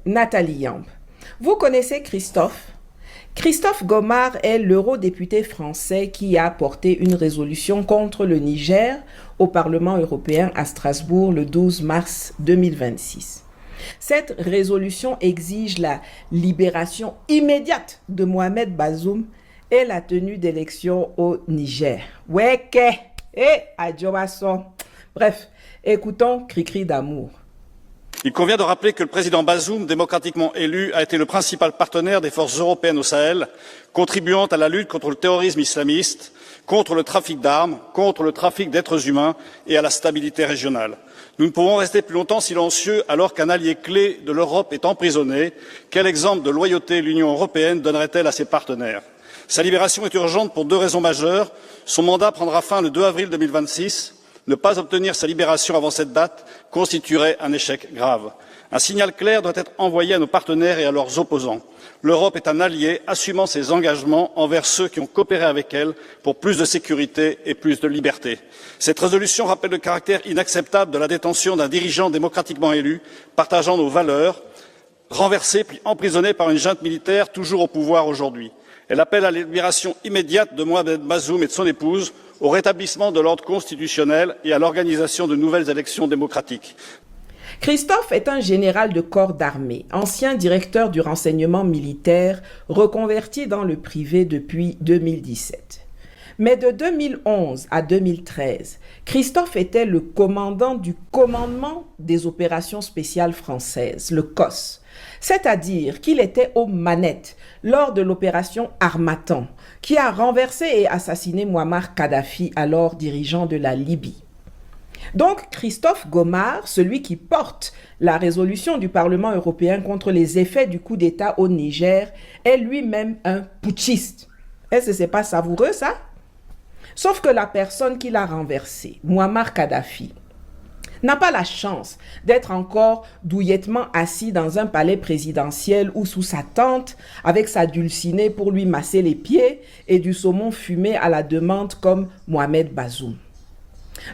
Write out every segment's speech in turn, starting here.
Nathalie Yamb. Vous connaissez Christophe? Christophe Gomart est l'eurodéputé français qui a porté une résolution contre le Niger au Parlement européen à Strasbourg le 12 mars 2026. Cette résolution exige la libération immédiate de Mohamed Bazoum et la tenue d'élections au Niger. Weke et Adjobason. Bref, écoutons Cricri d'amour. Il convient de rappeler que le président Bazoum, démocratiquement élu, a été le principal partenaire des forces européennes au Sahel, contribuant à la lutte contre le terrorisme islamiste, contre le trafic d'armes, contre le trafic d'êtres humains et à la stabilité régionale. Nous ne pouvons rester plus longtemps silencieux alors qu'un allié clé de l'Europe est emprisonné. Quel exemple de loyauté l'Union européenne donnerait-elle à ses partenaires? Sa libération est urgente pour deux raisons majeures. Son mandat prendra fin le 2 avril 2026. Ne pas obtenir sa libération avant cette date constituerait un échec grave. Un signal clair doit être envoyé à nos partenaires et à leurs opposants. L'Europe est un allié assumant ses engagements envers ceux qui ont coopéré avec elle pour plus de sécurité et plus de liberté. Cette résolution rappelle le caractère inacceptable de la détention d'un dirigeant démocratiquement élu, partageant nos valeurs, renversé puis emprisonné par une junte militaire toujours au pouvoir aujourd'hui. Elle appelle à la libération immédiate de Mohamed Bazoum et de son épouse, au rétablissement de l'ordre constitutionnel et à l'organisation de nouvelles élections démocratiques. Christophe est un général de corps d'armée, ancien directeur du renseignement militaire, reconverti dans le privé depuis 2017. Mais de 2011 à 2013, Christophe était le commandant du commandement des opérations spéciales françaises, le COS. C'est-à-dire qu'il était aux manettes lors de l'opération Harmattan, qui a renversé et assassiné Muammar Kadhafi, alors dirigeant de la Libye. Donc Christophe Gomart, celui qui porte la résolution du Parlement européen contre les effets du coup d'État au Niger, est lui-même un putschiste. Est-ce que c'est pas savoureux ça? Sauf que la personne qui l'a renversé, Muammar Kadhafi, n'a pas la chance d'être encore douillettement assis dans un palais présidentiel ou sous sa tente avec sa dulcinée pour lui masser les pieds et du saumon fumé à la demande comme Mohamed Bazoum.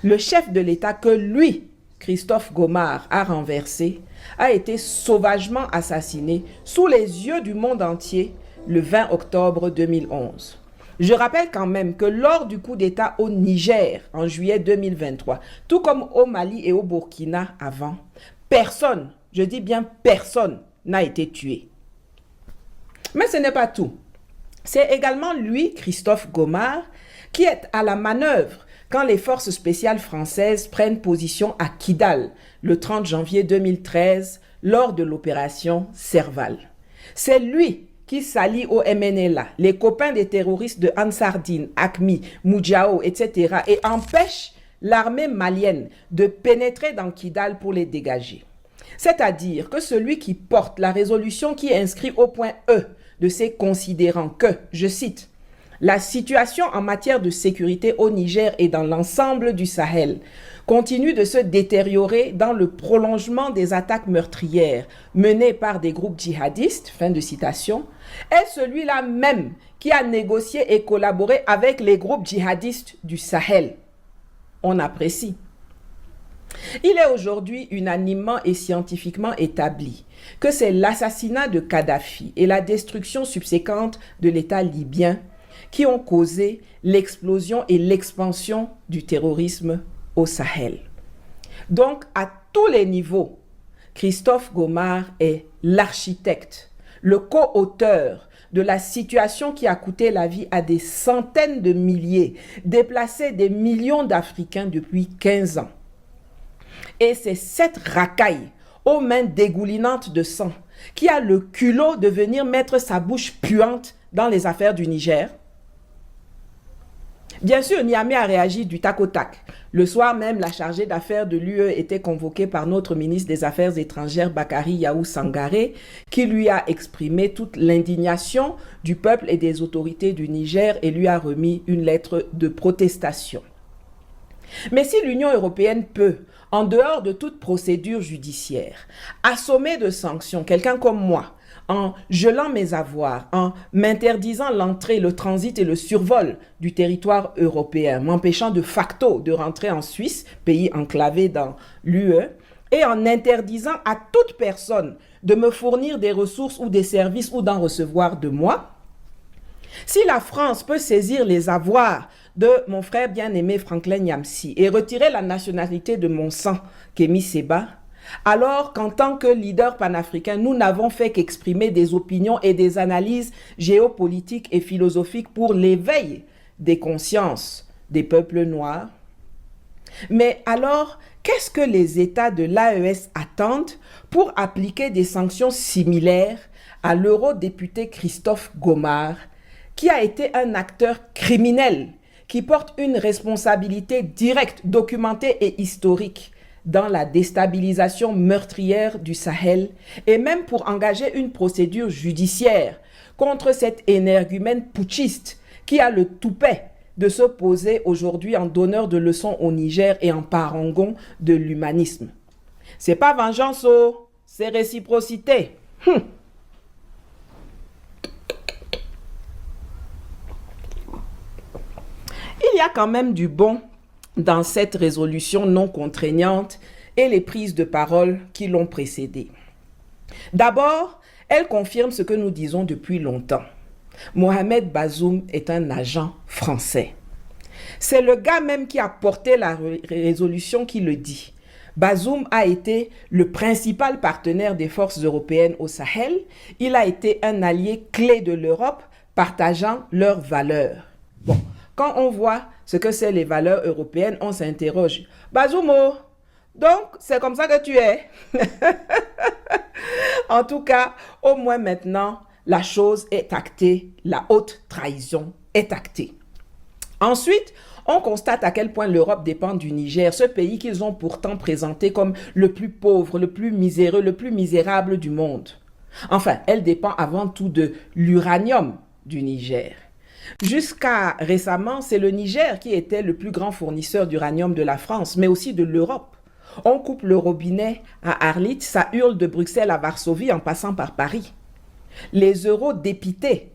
Le chef de l'État que lui, Christophe Gomart, a renversé, a été sauvagement assassiné sous les yeux du monde entier le 20 octobre 2011. Je rappelle quand même que lors du coup d'État au Niger en juillet 2023, tout comme au Mali et au Burkina avant, personne, je dis bien personne, n'a été tué. Mais ce n'est pas tout. C'est également lui, Christophe Gomart, qui est à la manœuvre quand les forces spéciales françaises prennent position à Kidal le 30 janvier 2013 lors de l'opération Serval. C'est lui qui s'allient au MNLA, les copains des terroristes de Ansar Dine, Acmi, Moudjao, etc. et empêche l'armée malienne de pénétrer dans Kidal pour les dégager. C'est-à-dire que celui qui porte la résolution qui inscrit au point E de ces considérants que, je cite, la situation en matière de sécurité au Niger et dans l'ensemble du Sahel continue de se détériorer dans le prolongement des attaques meurtrières menées par des groupes djihadistes, fin de citation, est celui-là même qui a négocié et collaboré avec les groupes djihadistes du Sahel. On apprécie. Il est aujourd'hui unanimement et scientifiquement établi que c'est l'assassinat de Kadhafi et la destruction subséquente de l'État libyen qui ont causé l'explosion et l'expansion du terrorisme au Sahel. Donc, à tous les niveaux, Christophe Gomart est l'architecte, le co-auteur de la situation qui a coûté la vie à des centaines de milliers, déplacé des millions d'Africains depuis 15 ans. Et c'est cette racaille aux mains dégoulinantes de sang qui a le culot de venir mettre sa bouche puante dans les affaires du Niger. Bien sûr, Niamey a réagi du tac au tac. Le soir même, la chargée d'affaires de l'UE était convoquée par notre ministre des Affaires étrangères, Bakary Yahou Sangaré, qui lui a exprimé toute l'indignation du peuple et des autorités du Niger et lui a remis une lettre de protestation. Mais si l'Union européenne peut, en dehors de toute procédure judiciaire, assommer de sanctions quelqu'un comme moi, en gelant mes avoirs, en m'interdisant l'entrée, le transit et le survol du territoire européen, m'empêchant de facto de rentrer en Suisse, pays enclavé dans l'UE, et en interdisant à toute personne de me fournir des ressources ou des services ou d'en recevoir de moi? Si la France peut saisir les avoirs de mon frère bien-aimé Franklin Nyamsi et retirer la nationalité de mon sang, Kémy Séba, alors qu'en tant que leader panafricain, nous n'avons fait qu'exprimer des opinions et des analyses géopolitiques et philosophiques pour l'éveil des consciences des peuples noirs. Mais alors, qu'est-ce que les États de l'AES attendent pour appliquer des sanctions similaires à l'eurodéputé Christophe Gomard, qui a été un acteur criminel, qui porte une responsabilité directe, documentée et historique dans la déstabilisation meurtrière du Sahel et même pour engager une procédure judiciaire contre cet énergumène putschiste qui a le toupet de se poser aujourd'hui en donneur de leçons au Niger et en parangon de l'humanisme. C'est pas vengeance, oh, c'est réciprocité. Il y a quand même du bon dans cette résolution non contraignante et les prises de parole qui l'ont précédée. D'abord, elle confirme ce que nous disons depuis longtemps. Mohamed Bazoum est un agent français. C'est le gars même qui a porté la résolution qui le dit. Bazoum a été le principal partenaire des forces européennes au Sahel. Il a été un allié clé de l'Europe, partageant leurs valeurs. Bon, quand on voit ce que c'est les valeurs européennes, on s'interroge. Bazoum, donc c'est comme ça que tu es. En tout cas, au moins maintenant, la chose est actée, la haute trahison est actée. Ensuite, on constate à quel point l'Europe dépend du Niger, ce pays qu'ils ont pourtant présenté comme le plus pauvre, le plus miséreux, le plus misérable du monde. Enfin, elle dépend avant tout de l'uranium du Niger. Jusqu'à récemment, c'est le Niger qui était le plus grand fournisseur d'uranium de la France, mais aussi de l'Europe. On coupe le robinet à Arlit, ça hurle de Bruxelles à Varsovie en passant par Paris. Les eurodéputés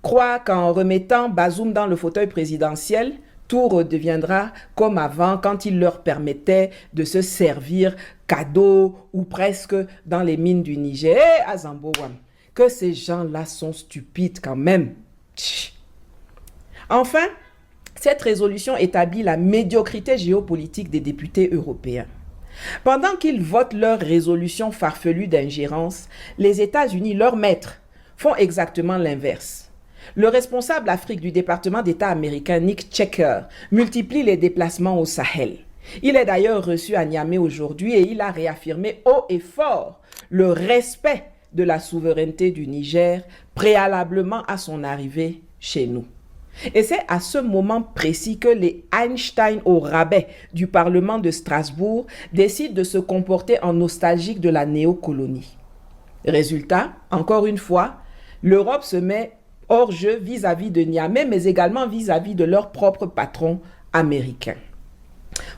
croient qu'en remettant Bazoum dans le fauteuil présidentiel, tout redeviendra comme avant quand il leur permettait de se servir cadeau ou presque dans les mines du Niger. Hé, Azambowam, que ces gens-là sont stupides quand même. Tch. Enfin, cette résolution établit la médiocrité géopolitique des députés européens. Pendant qu'ils votent leur résolution farfelue d'ingérence, les États-Unis, leurs maîtres, font exactement l'inverse. Le responsable Afrique du département d'État américain, Nick Checker, multiplie les déplacements au Sahel. Il est d'ailleurs reçu à Niamey aujourd'hui et il a réaffirmé haut et fort le respect de la souveraineté du Niger préalablement à son arrivée chez nous. Et c'est à ce moment précis que les Einstein au rabais du Parlement de Strasbourg décident de se comporter en nostalgiques de la néocolonie. Résultat, encore une fois, l'Europe se met hors jeu vis-à-vis de Niamey, mais également vis-à-vis de leur propre patron américain.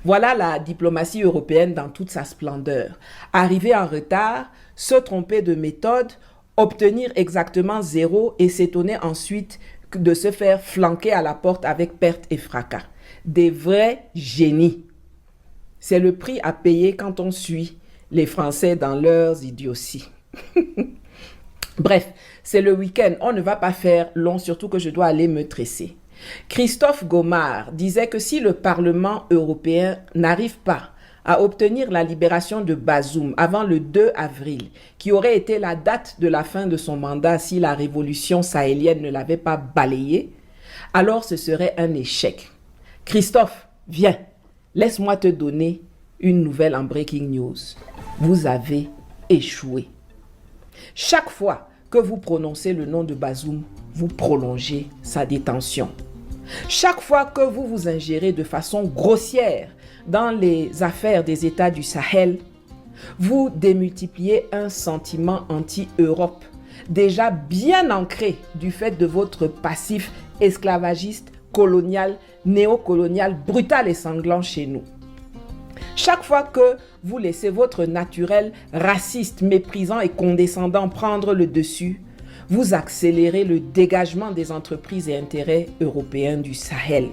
Voilà la diplomatie européenne dans toute sa splendeur. Arriver en retard, se tromper de méthode, obtenir exactement zéro et s'étonner ensuite de se faire flanquer à la porte avec perte et fracas. Des vrais génies. C'est le prix à payer quand on suit les Français dans leurs idioties. Bref, c'est le week-end, on ne va pas faire long, surtout que je dois aller me tresser. Christophe Gomard disait que si le Parlement européen n'arrive pas à obtenir la libération de Bazoum avant le 2 avril, qui aurait été la date de la fin de son mandat si la révolution sahélienne ne l'avait pas balayé, alors ce serait un échec. Christophe, viens, laisse-moi te donner une nouvelle en breaking news. Vous avez échoué. Chaque fois que vous prononcez le nom de Bazoum, vous prolongez sa détention. Chaque fois que vous vous ingérez de façon grossière dans les affaires des États du Sahel, vous démultipliez un sentiment anti-Europe, déjà bien ancré du fait de votre passif esclavagiste, colonial, néocolonial, brutal et sanglant chez nous. Chaque fois que vous laissez votre naturel raciste, méprisant et condescendant prendre le dessus, vous accélérez le dégagement des entreprises et intérêts européens du Sahel.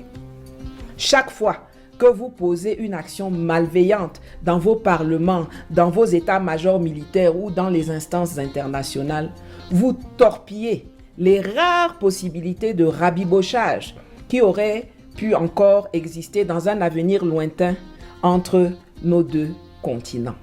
Chaque fois que vous posez une action malveillante dans vos parlements, dans vos états-majors militaires ou dans les instances internationales, vous torpillez les rares possibilités de rabibochage qui auraient pu encore exister dans un avenir lointain entre nos deux continents.